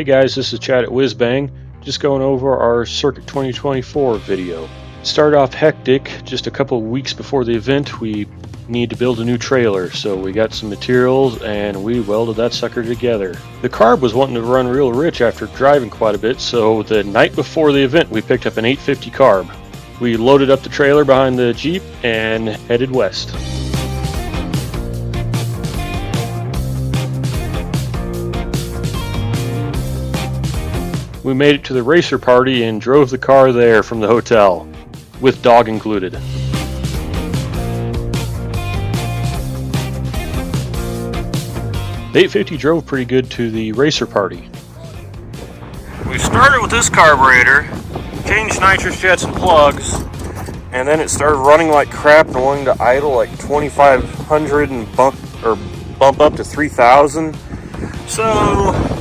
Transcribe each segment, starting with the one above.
Hey guys, this is Chad at WhizBang, just going over our Circuit 2024 video. Started off hectic. Just a couple of weeks before the event, we need to build a new trailer, so we got some materials and we welded that sucker together. The carb was wanting to run real rich after driving quite a bit, so the night before the event we picked up an 850 carb. We loaded up the trailer behind the Jeep and headed west. We made it to the racer party and drove the car there from the hotel, with dog included. The 850 drove pretty good to the racer party. We started with this carburetor, changed nitrous jets and plugs, and then it started running like crap and wanting to idle like 2,500 and bump up to 3,000. So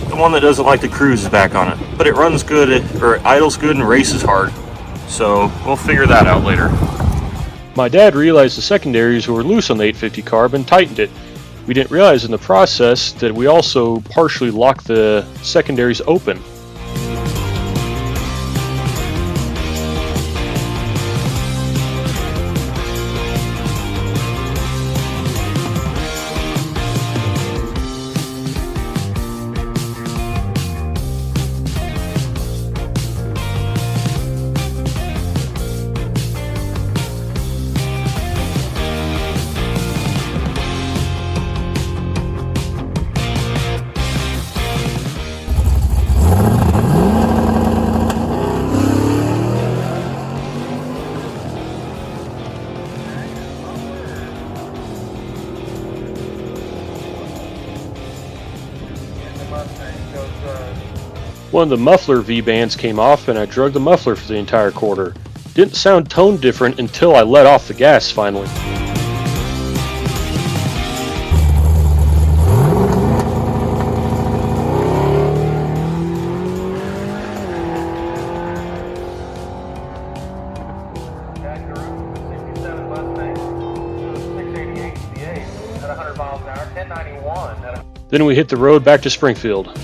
the one that doesn't like to cruise is back on it, but it runs good, or it idles good and races hard, so we'll figure that out later. My dad realized the secondaries were loose on the 850 carb and tightened it. We didn't realize in the process that we also partially locked the secondaries open. One of the muffler V-bands came off and I drug the muffler for the entire quarter. Didn't sound tone different until I let off the gas finally. Then we hit the road back to Springfield.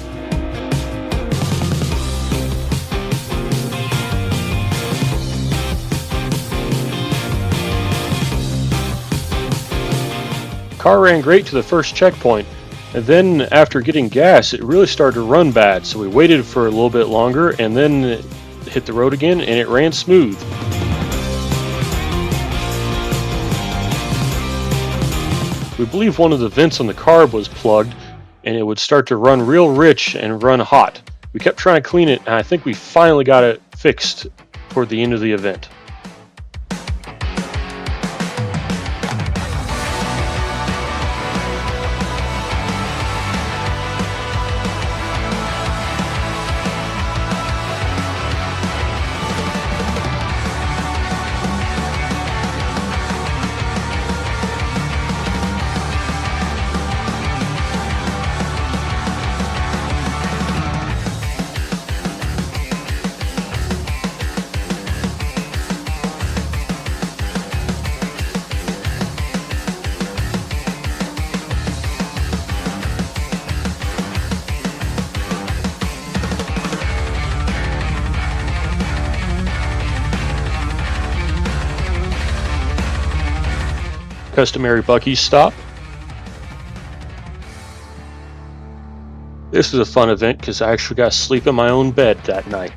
Car ran great to the first checkpoint, and then after getting gas it really started to run bad, so we waited for a little bit longer and then hit the road again and it ran smooth. We believe one of the vents on the carb was plugged and it would start to run real rich and run hot. We kept trying to clean it and I think we finally got it fixed toward the end of the event. Customary Buc-ee's stop. This was a fun event because I actually got to sleep in my own bed that night.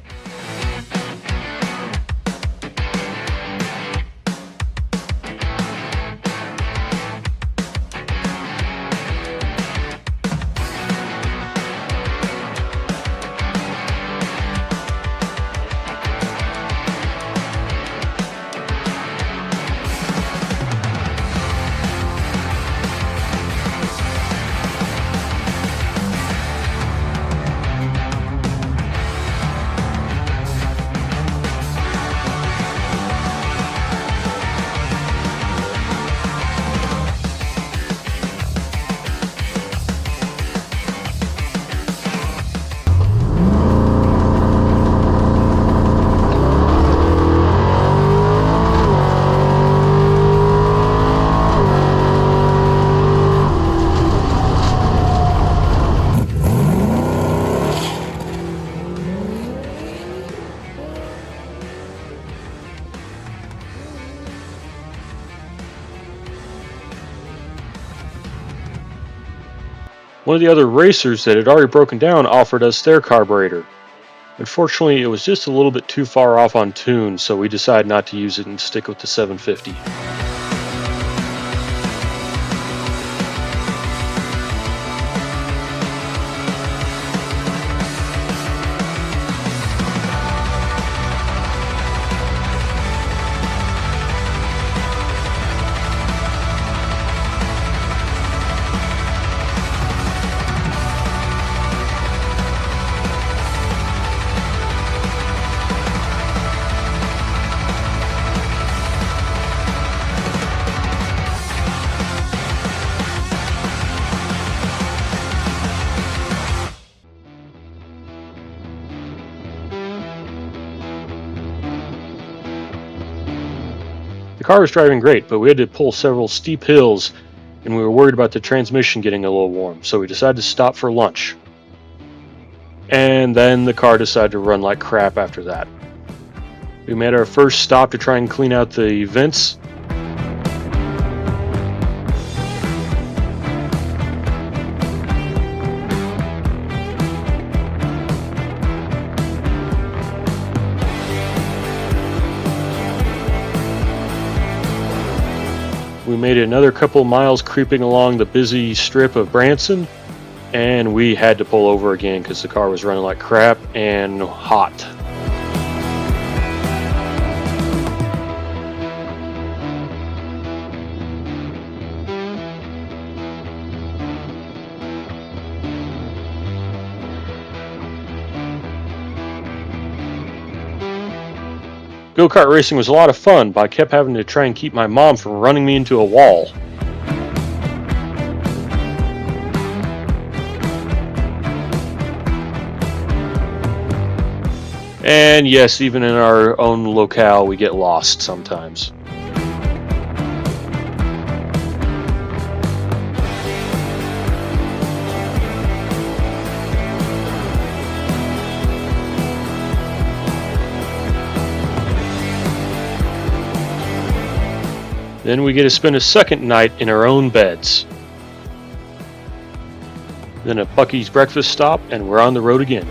One of the other racers that had already broken down offered us their carburetor. Unfortunately, it was just a little bit too far off on tune, so we decided not to use it and stick with the 750. The car was driving great, but we had to pull several steep hills, and we were worried about the transmission getting a little warm, so we decided to stop for lunch. And then the car decided to run like crap after that. We made our first stop to try and clean out the vents. We made another couple miles creeping along the busy strip of Branson, and we had to pull over again because the car was running like crap and hot. Go-kart racing was a lot of fun, but I kept having to try and keep my mom from running me into a wall. And yes, even in our own locale, we get lost sometimes. Then we get to spend a second night in our own beds. Then a Buc-ee's breakfast stop, and we're on the road again.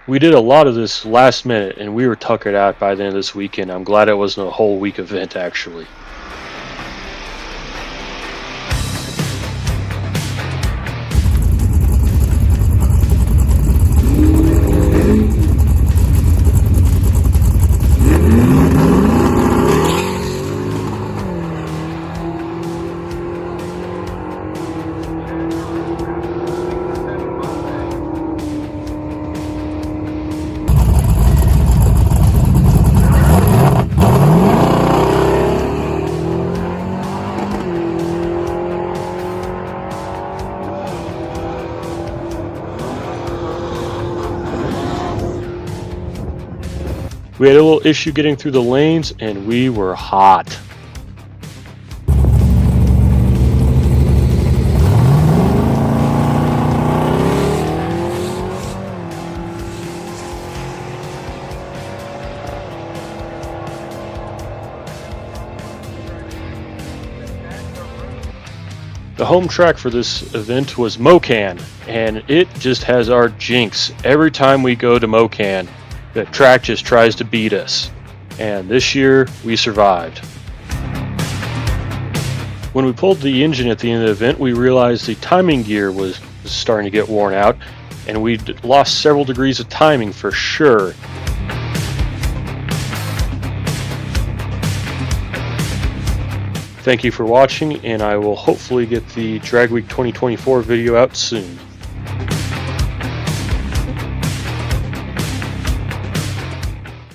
We did a lot of this last minute, and we were tuckered out by the end of this weekend. I'm glad it wasn't a whole week event, actually. We had a little issue getting through the lanes, and we were hot. The home track for this event was Mocan, and it just has our jinx. Every time we go to Mocan, the track just tries to beat us, and this year we survived. When we pulled the engine at the end of the event, we realized the timing gear was was starting to get worn out, and we'd lost several degrees of timing for sure. Thank you for watching, and I will hopefully get the Drag Week 2024 video out soon.